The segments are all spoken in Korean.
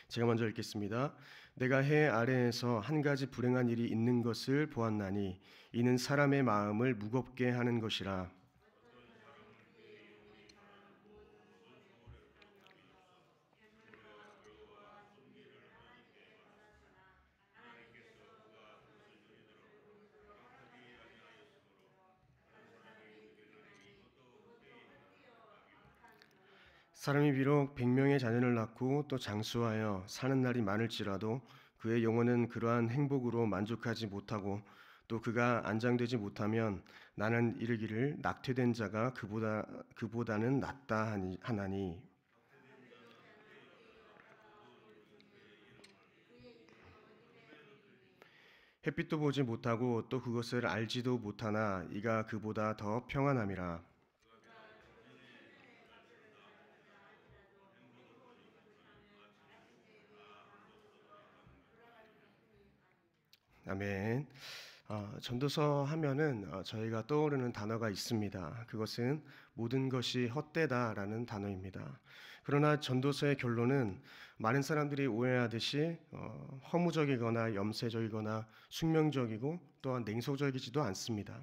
제가 먼저 읽겠습니다. 내가 해 아래에서 한 가지 불행한 일이 있는 것을 보았나니 이는 사람의 마음을 무겁게 하는 것이라. 사람이 비록 100명의 자녀를 낳고 또 장수하여 사는 날이 많을지라도 그의 영혼은 그러한 행복으로 만족하지 못하고 또 그가 안장되지 못하면 나는 이르기를 낙퇴된 자가 그보다는 낫다 하나니. 햇빛도 보지 못하고 또 그것을 알지도 못하나 이가 그보다 더 평안함이라. 아멘. 전도서 하면은 저희가 떠오르는 단어가 있습니다. 그것은 모든 것이 헛되다라는 단어입니다. 그러나 전도서의 결론은 많은 사람들이 오해하듯이 허무적이거나 염세적이거나 숙명적이고 또한 냉소적이지도 않습니다.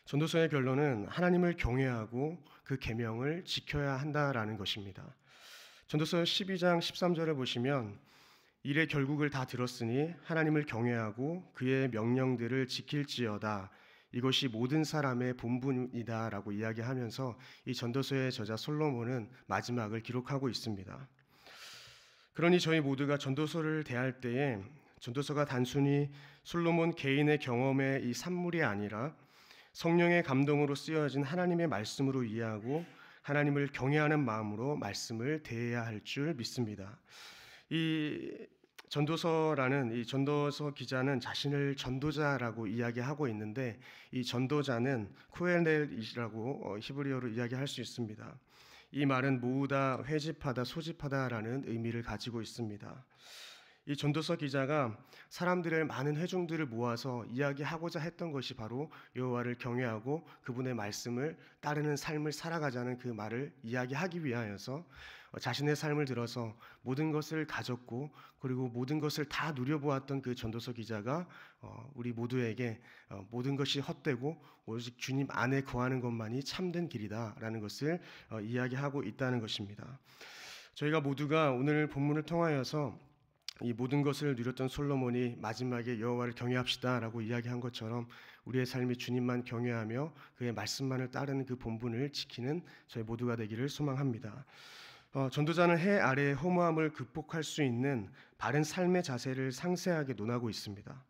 전도서의 결론은 하나님을 경외하고 그 계명을 지켜야 한다라는 것입니다. 전도서 12장 13절을 보시면 일의 결국을 다 들었으니 하나님을 경외하고 그의 명령들을 지킬지어다. 이것이 모든 사람의 본분이다 라고 이야기하면서 이 전도서의 저자 솔로몬은 마지막을 기록하고 있습니다. 그러니 저희 모두가 전도서를 대할 때에 전도서가 단순히 솔로몬 개인의 경험의 이 산물이 아니라 성령의 감동으로 쓰여진 하나님의 말씀으로 이해하고 하나님을 경외하는 마음으로 말씀을 대해야 할 줄 믿습니다. 이 전도서 기자는 자신을 전도자라고 이야기하고 있는데 이 전도자는 코헬렛이라고 히브리어로 이야기할 수 있습니다. 이 말은 모으다, 회집하다, 소집하다라는 의미를 가지고 있습니다. 이 전도서 기자가 사람들의 많은 회중들을 모아서 이야기하고자 했던 것이 바로 여호와를 경외하고 그분의 말씀을 따르는 삶을 살아가자는 그 말을 이야기하기 위하여서 자신의 삶을 들어서 모든 것을 가졌고 그리고 모든 것을 다 누려보았던 그 전도서 기자가 우리 모두에게 모든 것이 헛되고 오직 주님 안에 거하는 것만이 참된 길이다라는 것을 이야기하고 있다는 것입니다. 저희가 모두가 오늘 본문을 통하여서 이 모든 것을 누렸던 솔로몬이 마지막에 여호와를 경외합시다라고 이야기한 것처럼 우리의 삶이 주님만 경외하며 그의 말씀만을 따르는 그 본분을 지키는 저희 모두가 되기를 소망합니다. 전도자는 해 아래의 허무함을 극복할 수 있는 바른 삶의 자세를 상세하게 논하고 있습니다.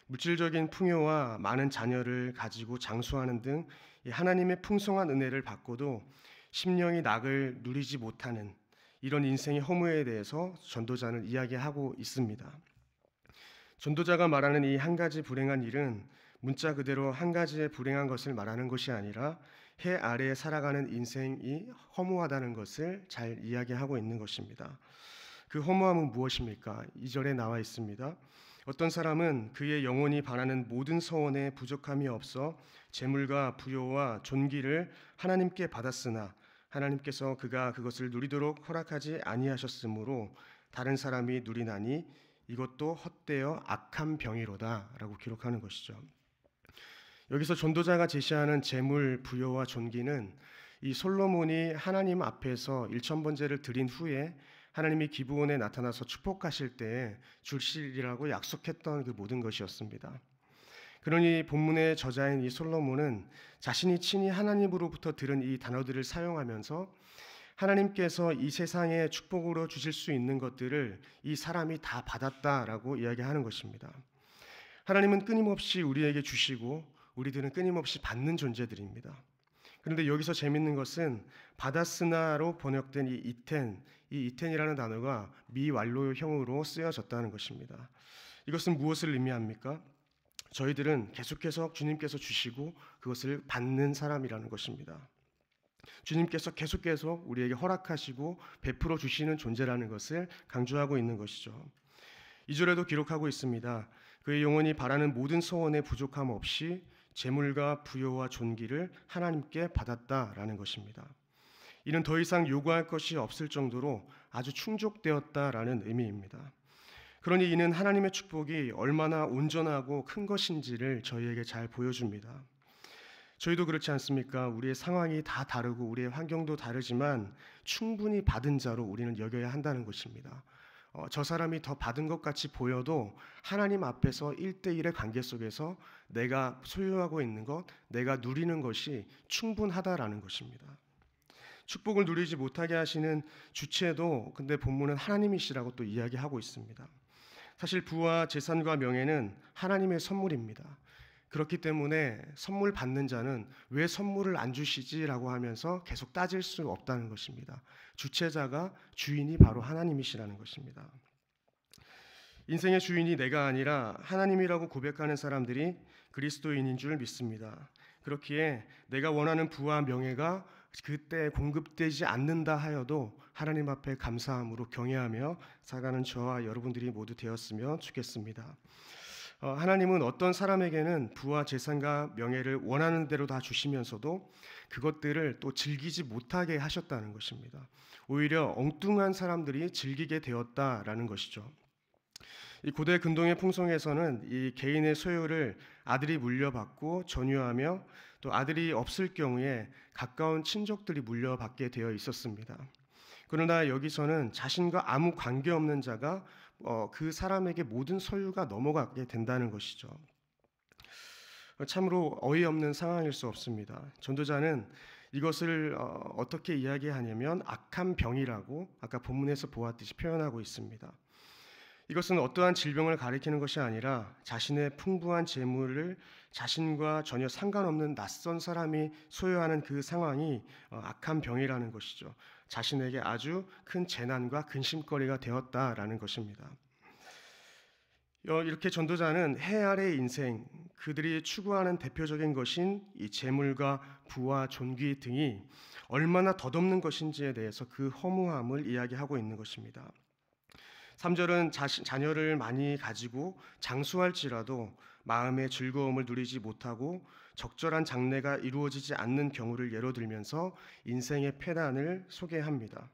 물질적인 풍요와 많은 자녀를 가지고 장수하는 등 하나님의 풍성한 은혜를 받고도 심령이 낙을 누리지 못하는 이런 인생의 허무에 대해서 전도자는 이야기하고 있습니다. 전도자가 말하는 이 한 가지 불행한 일은 문자 그대로 한 가지의 불행한 것을 말하는 것이 아니라 해 아래에 살아가는 인생이 허무하다는 것을 잘 이야기하고 있는 것입니다. 그 허무함은 무엇입니까? 2절에 나와 있습니다. 어떤 사람은 그의 영혼이 바라는 모든 소원에 부족함이 없어 재물과 부요와 존귀를 하나님께 받았으나 하나님께서 그가 그것을 누리도록 허락하지 아니하셨으므로 다른 사람이 누리나니 이것도 헛되어 악한 병이로다 라고 기록하는 것이죠. 여기서 전도자가 제시하는 재물, 부요와 존귀는 이 솔로몬이 하나님 앞에서 일천번제를 드린 후에 하나님이 기브온에 나타나서 축복하실 때에 주시리라고 약속했던 그 모든 것이었습니다. 그러니 본문의 저자인 이 솔로몬은 자신이 친히 하나님으로부터 들은 이 단어들을 사용하면서 하나님께서 이 세상에 축복으로 주실 수 있는 것들을 이 사람이 다 받았다라고 이야기하는 것입니다. 하나님은 끊임없이 우리에게 주시고 우리들은 끊임없이 받는 존재들입니다. 그런데 여기서 재밌는 것은 받았으나로 번역된 이 이텐이라는 단어가 미완료형으로 쓰여졌다는 것입니다. 이것은 무엇을 의미합니까? 저희들은 계속해서 주님께서 주시고 그것을 받는 사람이라는 것입니다. 주님께서 계속해서 우리에게 허락하시고 베풀어 주시는 존재라는 것을 강조하고 있는 것이죠. 2절에도 기록하고 있습니다. 그의 영혼이 바라는 모든 소원에 부족함 없이 재물과 부요와 존귀를 하나님께 받았다라는 것입니다. 이는 더 이상 요구할 것이 없을 정도로 아주 충족되었다라는 의미입니다. 그러니 이는 하나님의 축복이 얼마나 온전하고 큰 것인지를 저희에게 잘 보여줍니다. 저희도 그렇지 않습니까? 우리의 상황이 다 다르고 우리의 환경도 다르지만 충분히 받은 자로 우리는 여겨야 한다는 것입니다. 저 사람이 더 받은 것 같이 보여도 하나님 앞에서 1대1의 관계 속에서 내가 소유하고 있는 것, 내가 누리는 것이 충분하다라는 것입니다. 축복을 누리지 못하게 하시는 주체도 근데 본문은 하나님이시라고 또 이야기하고 있습니다. 사실 부와 재산과 명예는 하나님의 선물입니다. 그렇기 때문에 선물 받는 자는 왜 선물을 안 주시지라고 하면서 계속 따질 수 없다는 것입니다. 주체자가 주인이 바로 하나님이시라는 것입니다. 인생의 주인이 내가 아니라 하나님이라고 고백하는 사람들이 그리스도인인 줄 믿습니다. 그렇기에 내가 원하는 부와 명예가 그때 공급되지 않는다 하여도 하나님 앞에 감사함으로 경외하며 살아가는 저와 여러분들이 모두 되었으면 좋겠습니다. 하나님은 어떤 사람에게는 부와 재산과 명예를 원하는 대로 다 주시면서도 그것들을 또 즐기지 못하게 하셨다는 것입니다. 오히려 엉뚱한 사람들이 즐기게 되었다라는 것이죠. 이 고대 근동의 풍속에서는 이 개인의 소유를 아들이 물려받고 전유하며 또 아들이 없을 경우에 가까운 친족들이 물려받게 되어 있었습니다. 그러나 여기서는 자신과 아무 관계없는 자가 그 사람에게 모든 소유가 넘어가게 된다는 것이죠. 참으로 어이없는 상황일 수 없습니다. 전도자는 이것을 어떻게 이야기하냐면 악한 병이라고 아까 본문에서 보았듯이 표현하고 있습니다. 이것은 어떠한 질병을 가리키는 것이 아니라 자신의 풍부한 재물을 자신과 전혀 상관없는 낯선 사람이 소유하는 그 상황이 악한 병이라는 것이죠. 자신에게 아주 큰 재난과 근심거리가 되었다라는 것입니다. 이렇게 전도자는 해 아래의 인생, 그들이 추구하는 대표적인 것인 이 재물과 부와 존귀 등이 얼마나 덧없는 것인지에 대해서 그 허무함을 이야기하고 있는 것입니다. 3절은 자녀를 많이 가지고 장수할지라도 마음의 즐거움을 누리지 못하고 적절한 장래가 이루어지지 않는 경우를 예로 들면서 인생의 패단을 소개합니다.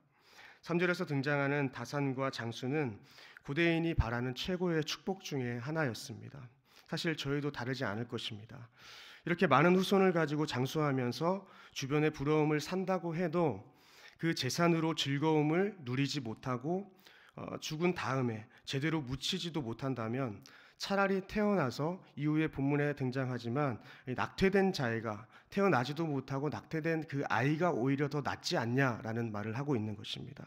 3절에서 등장하는 다산과 장수는 고대인이 바라는 최고의 축복 중에 하나였습니다. 사실 저희도 다르지 않을 것입니다. 이렇게 많은 후손을 가지고 장수하면서 주변의 부러움을 산다고 해도 그 재산으로 즐거움을 누리지 못하고 죽은 다음에 제대로 묻히지도 못한다면 차라리 태어나서 이후에 본문에 등장하지만 낙태된 자애가 태어나지도 못하고 낙태된 그 아이가 오히려 더 낫지 않냐라는 말을 하고 있는 것입니다.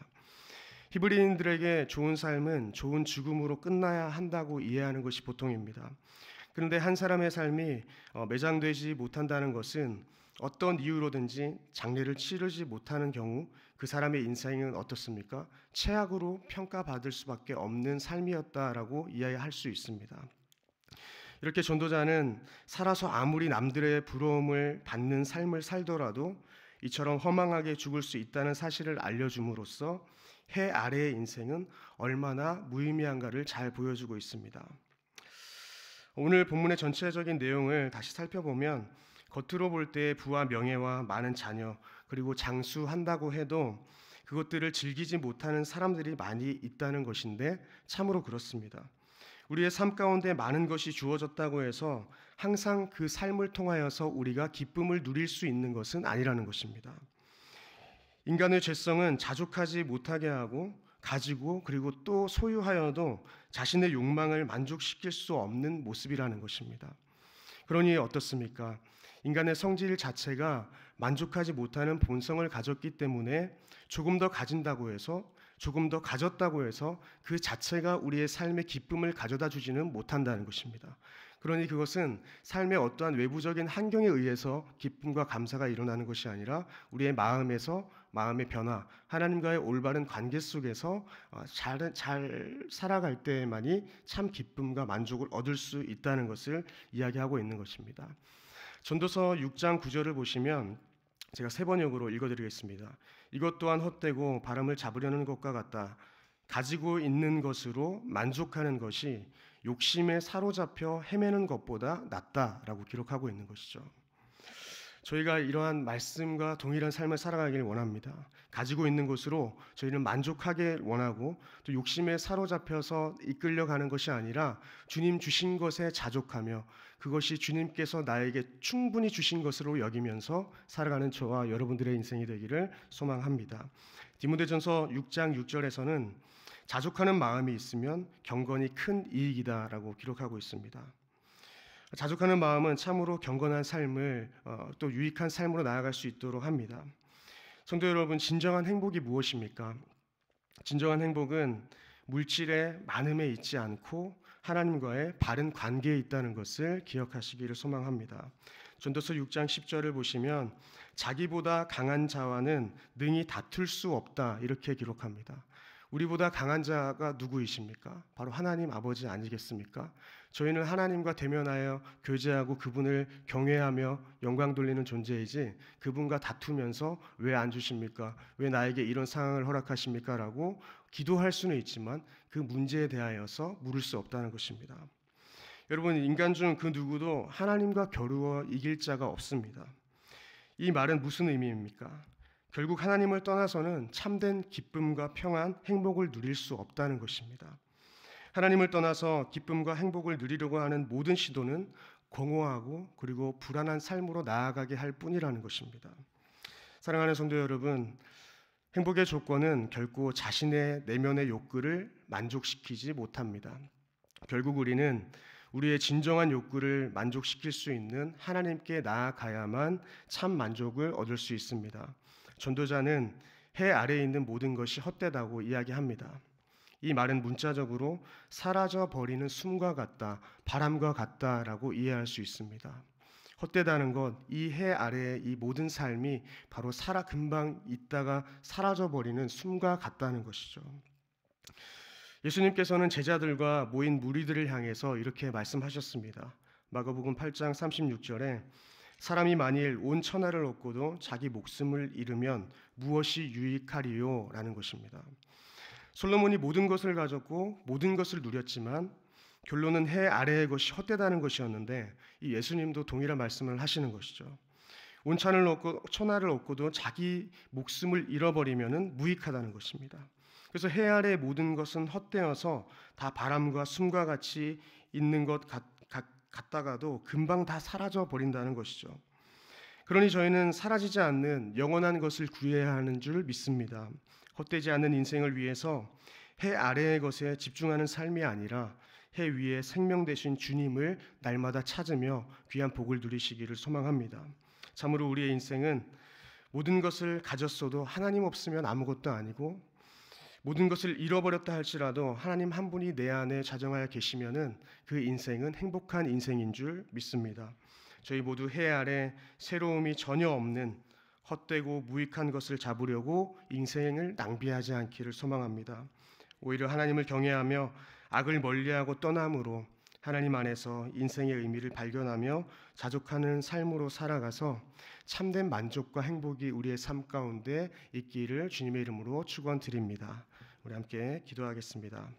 히브리인들에게 좋은 삶은 좋은 죽음으로 끝나야 한다고 이해하는 것이 보통입니다. 그런데 한 사람의 삶이 매장되지 못한다는 것은 어떤 이유로든지 장례를 치르지 못하는 경우 그 사람의 인생은 어떻습니까? 최악으로 평가받을 수밖에 없는 삶이었다라고 이해할 수 있습니다. 이렇게 전도자는 살아서 아무리 남들의 부러움을 받는 삶을 살더라도 이처럼 허망하게 죽을 수 있다는 사실을 알려줌으로써 해 아래의 인생은 얼마나 무의미한가를 잘 보여주고 있습니다. 오늘 본문의 전체적인 내용을 다시 살펴보면 겉으로 볼 때 부와 명예와 많은 자녀 그리고 장수한다고 해도 그것들을 즐기지 못하는 사람들이 많이 있다는 것인데 참으로 그렇습니다. 우리의 삶 가운데 많은 것이 주어졌다고 해서 항상 그 삶을 통하여서 우리가 기쁨을 누릴 수 있는 것은 아니라는 것입니다. 인간의 죄성은 자족하지 못하게 하고 가지고 그리고 또 소유하여도 자신의 욕망을 만족시킬 수 없는 모습이라는 것입니다. 그러니 어떻습니까? 인간의 성질 자체가 만족하지 못하는 본성을 가졌기 때문에 조금 더 가진다고 해서 조금 더 가졌다고 해서 그 자체가 우리의 삶의 기쁨을 가져다 주지는 못한다는 것입니다. 그러니 그것은 삶의 어떠한 외부적인 환경에 의해서 기쁨과 감사가 일어나는 것이 아니라 우리의 마음에서 마음의 변화, 하나님과의 올바른 관계 속에서 잘 살아갈 때만이 참 기쁨과 만족을 얻을 수 있다는 것을 이야기하고 있는 것입니다. 전도서 6장 9절을 보시면 제가 세 번역으로 읽어드리겠습니다. 이것 또한 헛되고 바람을 잡으려는 것과 같다. 가지고 있는 것으로 만족하는 것이 욕심에 사로잡혀 헤매는 것보다 낫다라고 기록하고 있는 것이죠. 저희가 이러한 말씀과 동일한 삶을 살아가길 원합니다. 가지고 있는 것으로 저희는 만족하길 원하고 또 욕심에 사로잡혀서 이끌려가는 것이 아니라 주님 주신 것에 자족하며 그것이 주님께서 나에게 충분히 주신 것으로 여기면서 살아가는 저와 여러분들의 인생이 되기를 소망합니다. 디모데전서 6장 6절에서는 자족하는 마음이 있으면 경건이 큰 이익이다라고 기록하고 있습니다. 자족하는 마음은 참으로 경건한 삶을 또 유익한 삶으로 나아갈 수 있도록 합니다. 성도 여러분, 진정한 행복이 무엇입니까? 진정한 행복은 물질의 많음에 있지 않고 하나님과의 바른 관계에 있다는 것을 기억하시기를 소망합니다. 전도서 6장 10절을 보시면 자기보다 강한 자와는 능히 다툴 수 없다 이렇게 기록합니다. 우리보다 강한 자가 누구이십니까? 바로 하나님 아버지 아니겠습니까? 저희는 하나님과 대면하여 교제하고 그분을 경외하며 영광 돌리는 존재이지 그분과 다투면서 왜 안 주십니까? 왜 나에게 이런 상황을 허락하십니까? 라고 기도할 수는 있지만 그 문제에 대하여서 물을 수 없다는 것입니다. 여러분, 인간 중 그 누구도 하나님과 겨루어 이길 자가 없습니다. 이 말은 무슨 의미입니까? 결국 하나님을 떠나서는 참된 기쁨과 평안, 행복을 누릴 수 없다는 것입니다. 하나님을 떠나서 기쁨과 행복을 누리려고 하는 모든 시도는 공허하고 그리고 불안한 삶으로 나아가게 할 뿐이라는 것입니다. 사랑하는 성도 여러분, 행복의 조건은 결코 자신의 내면의 욕구를 만족시키지 못합니다. 결국 우리는 우리의 진정한 욕구를 만족시킬 수 있는 하나님께 나아가야만 참 만족을 얻을 수 있습니다. 전도자는 해 아래에 있는 모든 것이 헛되다고 이야기합니다. 이 말은 문자적으로 사라져 버리는 숨과 같다, 바람과 같다라고 이해할 수 있습니다. 헛되다는 것, 이 해 아래의 이 모든 삶이 바로 금방 있다가 사라져 버리는 숨과 같다는 것이죠. 예수님께서는 제자들과 모인 무리들을 향해서 이렇게 말씀하셨습니다. 마가복음 8장 36절에 사람이 만일 온 천하를 얻고도 자기 목숨을 잃으면 무엇이 유익하리요? 라는 것입니다. 솔로몬이 모든 것을 가졌고 모든 것을 누렸지만 결론은 해 아래의 것이 헛되다는 것이었는데 이 예수님도 동일한 말씀을 하시는 것이죠. 온 천하를 얻고도 자기 목숨을 잃어버리면 무익하다는 것입니다. 그래서 해 아래의 모든 것은 헛되어서 다 바람과 숨과 같이 있는 것 같다가도 금방 다 사라져 버린다는 것이죠. 그러니 저희는 사라지지 않는 영원한 것을 구해야 하는 줄 믿습니다. 헛되지 않는 인생을 위해서 해 아래의 것에 집중하는 삶이 아니라 해 위에 생명 되신 주님을 날마다 찾으며 귀한 복을 누리시기를 소망합니다. 참으로 우리의 인생은 모든 것을 가졌어도 하나님 없으면 아무것도 아니고 모든 것을 잃어버렸다 할지라도 하나님 한 분이 내 안에 자정하여 계시면은 그 인생은 행복한 인생인 줄 믿습니다. 저희 모두 해 아래 새로움이 전혀 없는 헛되고 무익한 것을 잡으려고 인생을 낭비하지 않기를 소망합니다. 오히려 하나님을 경외하며 악을 멀리하고 떠남으로 하나님 안에서 인생의 의미를 발견하며 자족하는 삶으로 살아가서 참된 만족과 행복이 우리의 삶 가운데 있기를 주님의 이름으로 축원드립니다. 우리 함께 기도하겠습니다.